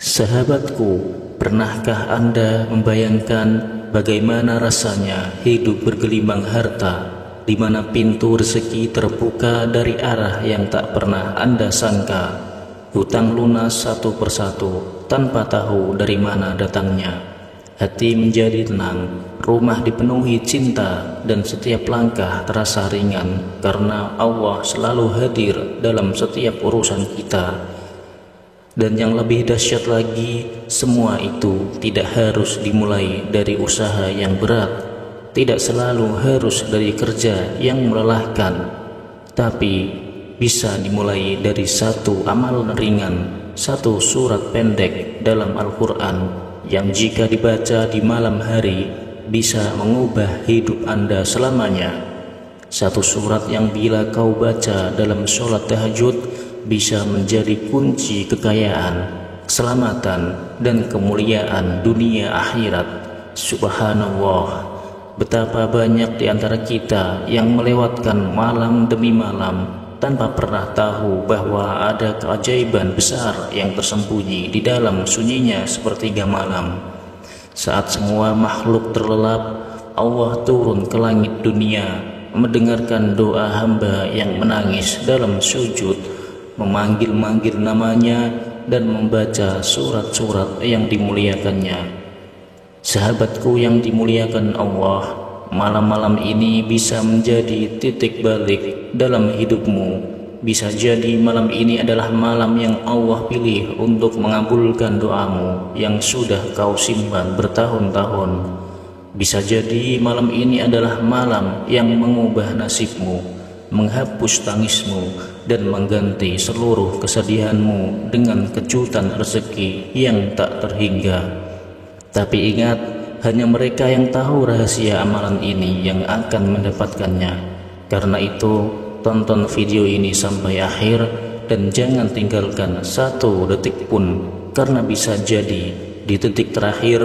Sahabatku, pernahkah Anda membayangkan bagaimana rasanya hidup bergelimang harta, di mana pintu rezeki terbuka dari arah yang tak pernah Anda sangka, hutang lunas satu persatu tanpa tahu dari mana datangnya, hati menjadi tenang, rumah dipenuhi cinta, dan setiap langkah terasa ringan karena Allah selalu hadir dalam setiap urusan kita. Dan yang lebih dahsyat lagi, semua itu tidak harus dimulai dari usaha yang berat, tidak selalu harus dari kerja yang melelahkan, tapi bisa dimulai dari satu amalan ringan, satu surat pendek dalam Al-Quran yang jika dibaca di malam hari bisa mengubah hidup Anda selamanya. Satu surat yang bila kau baca dalam sholat tahajud bisa menjadi kunci kekayaan, keselamatan, dan kemuliaan dunia akhirat. Subhanallah, betapa banyak di antara kita yang melewatkan malam demi malam tanpa pernah tahu bahwa ada keajaiban besar yang tersembunyi di dalam sunyinya sepertiga malam. Saat semua makhluk terlelap, Allah turun ke langit dunia, mendengarkan doa hamba yang menangis dalam sujud, memanggil-manggil namanya, dan membaca surat-surat yang dimuliakannya. Sahabatku yang dimuliakan Allah, malam-malam ini bisa menjadi titik balik dalam hidupmu. Bisa jadi malam ini adalah malam yang Allah pilih untuk mengabulkan doamu yang sudah kau simpan bertahun-tahun. Bisa jadi malam ini adalah malam yang mengubah nasibmu, menghapus tangismu, dan mengganti seluruh kesedihanmu dengan kejutan rezeki yang tak terhingga. Tapi ingat, hanya mereka yang tahu rahasia amalan ini yang akan mendapatkannya. Karena itu, tonton video ini sampai akhir dan jangan tinggalkan satu detik pun, karena bisa jadi di detik terakhir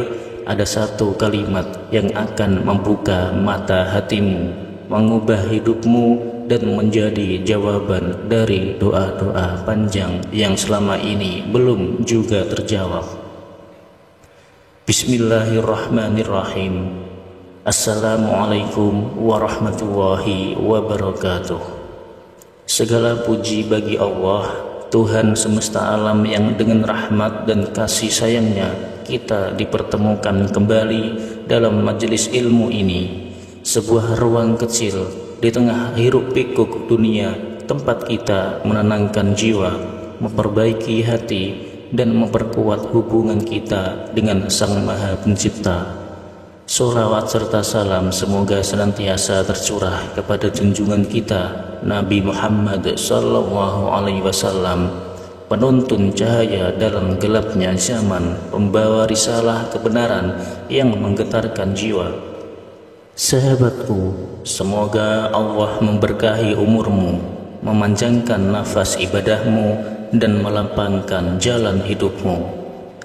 ada satu kalimat yang akan membuka mata hatimu, mengubah hidupmu, dan menjadi jawaban dari doa-doa panjang yang selama ini belum juga terjawab. Bismillahirrahmanirrahim. Assalamualaikum warahmatullahi wabarakatuh. Segala puji bagi Allah, Tuhan semesta alam yang dengan rahmat dan kasih sayangnya kita dipertemukan kembali dalam majelis ilmu ini, sebuah ruang kecil di tengah hiruk pikuk dunia, tempat kita menenangkan jiwa, memperbaiki hati, dan memperkuat hubungan kita dengan Sang Maha Pencipta. Sholawat serta salam semoga senantiasa tercurah kepada junjungan kita Nabi Muhammad SAW, penuntun cahaya dalam gelapnya zaman, pembawa risalah kebenaran yang menggetarkan jiwa. Sahabatku, semoga Allah memberkahi umurmu, memanjangkan nafas ibadahmu, dan melapangkan jalan hidupmu.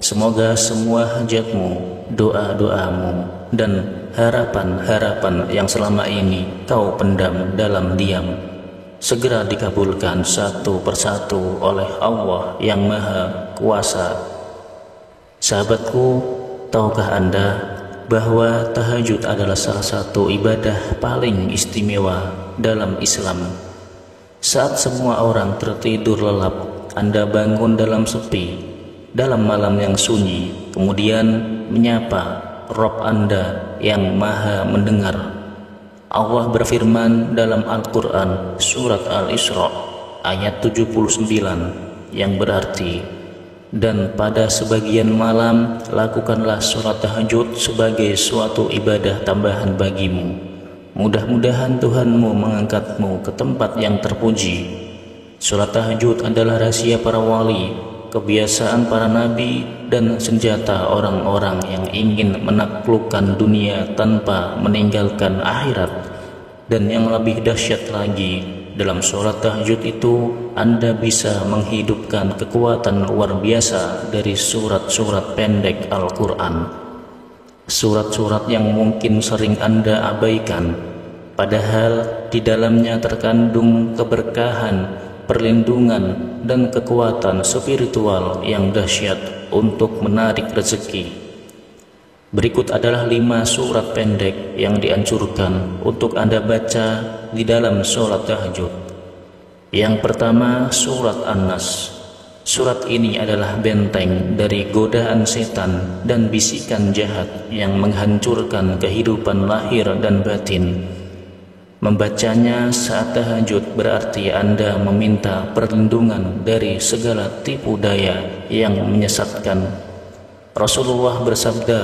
Semoga semua hajatmu, doa-doamu, dan harapan-harapan yang selama ini kau pendam dalam diam segera dikabulkan satu persatu oleh Allah yang Maha Kuasa. Sahabatku, tahukah Anda bahwa tahajud adalah salah satu ibadah paling istimewa dalam Islam? Saat semua orang tertidur lelap, Anda bangun dalam sepi, dalam malam yang sunyi, kemudian menyapa Rabb Anda yang Maha mendengar. Allah berfirman dalam Al-Quran surat Al-Isra ayat 79 yang berarti, dan pada sebagian malam lakukanlah sholat tahajud sebagai suatu ibadah tambahan bagimu. Mudah-mudahan Tuhanmu mengangkatmu ke tempat yang terpuji. Sholat tahajud adalah rahasia para wali, kebiasaan para nabi, dan senjata orang-orang yang ingin menaklukkan dunia tanpa meninggalkan akhirat. Dan yang lebih dahsyat lagi, dalam sholat tahajud itu Anda bisa menghidupkan kekuatan luar biasa dari surat-surat pendek Al-Quran. Surat-surat yang mungkin sering Anda abaikan, padahal di dalamnya terkandung keberkahan, perlindungan dan kekuatan spiritual yang dahsyat untuk menarik rezeki. Berikut adalah 5 surat pendek yang dianjurkan untuk Anda baca di dalam sholat tahajud. Yang pertama, surat An-Nas. Surat ini adalah benteng dari godaan setan dan bisikan jahat yang menghancurkan kehidupan lahir dan batin. Membacanya saat tahajud berarti Anda meminta perlindungan dari segala tipu daya yang menyesatkan. Rasulullah bersabda,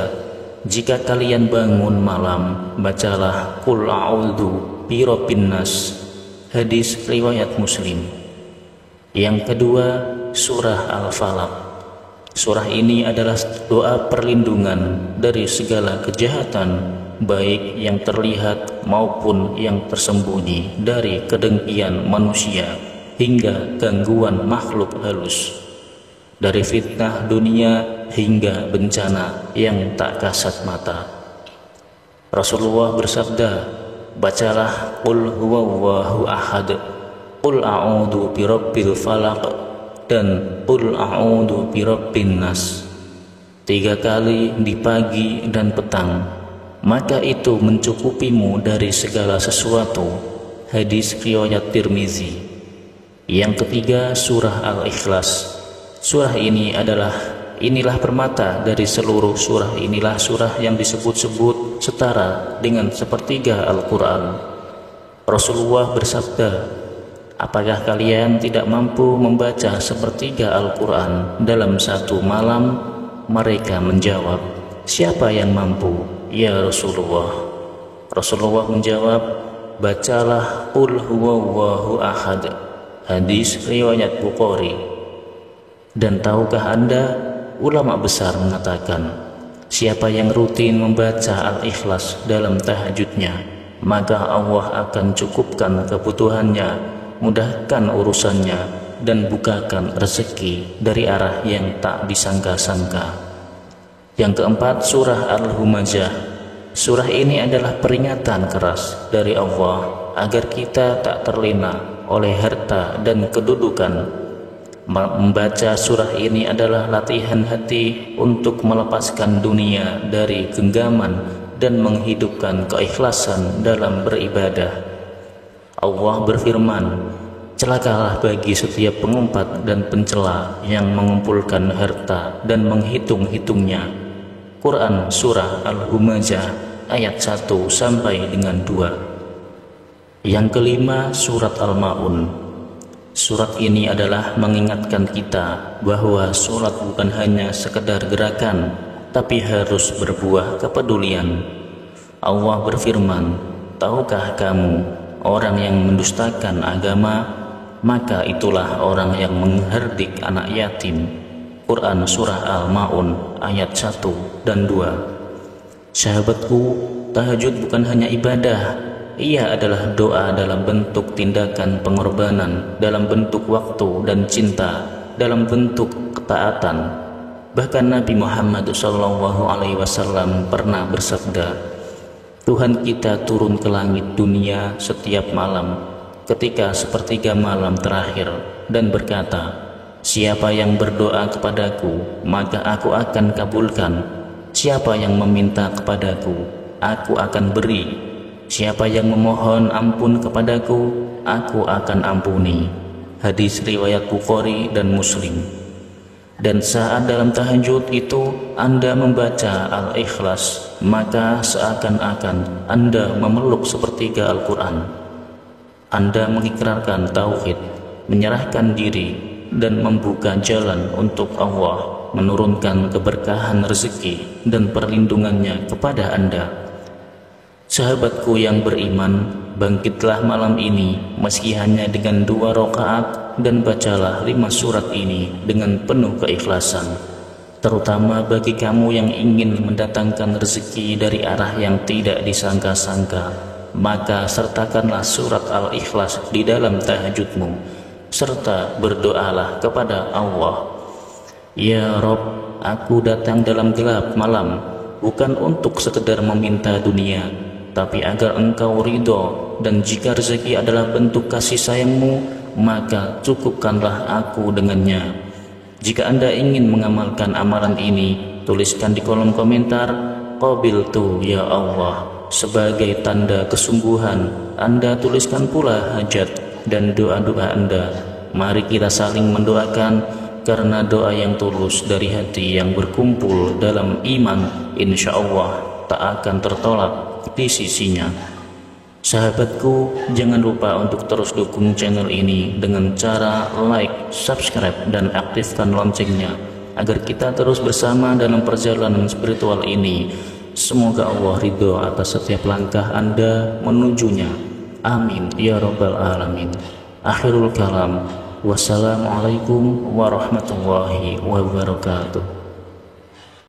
"Jika kalian bangun malam, bacalah Qul a'udzu birabbin nas." Hadis riwayat Muslim. Yang kedua, surah Al-Falaq. Surah ini adalah doa perlindungan dari segala kejahatan, baik yang terlihat maupun yang tersembunyi, dari kedengkian manusia hingga gangguan makhluk halus, dari fitnah dunia hingga bencana yang tak kasat mata. Rasulullah bersabda, "Bacalah Qul huwallahu ahad, Qul a'udzu birabbil falaq, dan Qul a'udzu birabbin nas 3 kali di pagi dan petang, maka itu mencukupimu dari segala sesuatu." Hadis riwayat Tirmizi. Yang ketiga, surah Al-Ikhlas. Surah ini inilah permata dari seluruh surah. Inilah surah yang disebut-sebut setara dengan sepertiga Al-Quran. Rasulullah bersabda, "Apakah kalian tidak mampu membaca sepertiga Al-Quran dalam satu malam?" Mereka menjawab, "Siapa yang mampu, ya Rasulullah?" Rasulullah menjawab, "Bacalah Qul huwallahu ahad." Hadis riwayat Bukhari. Dan tahukah Anda, ulama besar mengatakan, siapa yang rutin membaca Al-Ikhlas dalam tahajudnya, maka Allah akan cukupkan kebutuhannya, mudahkan urusannya, dan bukakan rezeki dari arah yang tak disangka-sangka. Yang keempat, surah Al-Humazah. Surah ini adalah peringatan keras dari Allah agar kita tak terlena oleh harta dan kedudukan. Membaca surah ini adalah latihan hati untuk melepaskan dunia dari genggaman dan menghidupkan keikhlasan dalam beribadah. Allah berfirman, "Celakalah bagi setiap pengumpat dan pencela yang mengumpulkan harta dan menghitung-hitungnya." Quran surah Al-Humazah ayat 1 sampai dengan 2. Yang kelima, surat Al-Ma'un. Surat ini adalah mengingatkan kita bahwa sholat bukan hanya sekedar gerakan, tapi harus berbuah kepedulian. Allah berfirman, "Tahukah kamu, orang yang mendustakan agama, maka itulah orang yang menghardik anak yatim." Quran surah Al-Ma'un ayat 1 dan 2. Sahabatku, tahajud bukan hanya ibadah, ia adalah doa dalam bentuk tindakan pengorbanan, dalam bentuk waktu dan cinta, dalam bentuk ketaatan. Bahkan Nabi Muhammad SAW pernah bersabda, "Tuhan kita turun ke langit dunia setiap malam ketika sepertiga malam terakhir dan berkata, 'Siapa yang berdoa kepadaku, maka aku akan kabulkan. Siapa yang meminta kepadaku, aku akan beri. Siapa yang memohon ampun kepadaku, aku akan ampuni." Hadis riwayat Bukhari dan Muslim. Dan saat dalam tahajud itu Anda membaca Al-Ikhlas, maka seakan-akan Anda memeluk sepertiga Al-Quran. Anda mengikrarkan tauhid, menyerahkan diri, dan membuka jalan untuk Allah menurunkan keberkahan rezeki dan perlindungannya kepada Anda. Sahabatku yang beriman, bangkitlah malam ini meski hanya dengan 2 rakaat dan bacalah 5 surat ini dengan penuh keikhlasan. Terutama bagi kamu yang ingin mendatangkan rezeki dari arah yang tidak disangka-sangka, maka sertakanlah surat Al-Ikhlas di dalam tahajudmu, serta berdoalah kepada Allah. "Ya Rob, aku datang dalam gelap malam, bukan untuk sekedar meminta dunia, tapi agar Engkau ridho, dan jika rezeki adalah bentuk kasih sayangmu, maka cukupkanlah aku dengannya. Jika Anda ingin mengamalkan amalan ini, tuliskan di kolom komentar, qabiltu ya Allah. Sebagai tanda kesungguhan, Anda tuliskan pula hajat dan doa-doa Anda. Mari kita saling mendoakan, karena doa yang tulus dari hati yang berkumpul dalam iman, insya Allah tak akan tertolak di sisinya. Sahabatku, jangan lupa untuk terus dukung channel ini dengan cara like, subscribe, dan aktifkan loncengnya agar kita terus bersama dalam perjalanan spiritual ini. Semoga Allah ridho atas setiap langkah Anda menujunya. Amin ya rabbal alamin. Akhirul kalam. Wassalamualaikum warahmatullahi wabarakatuh.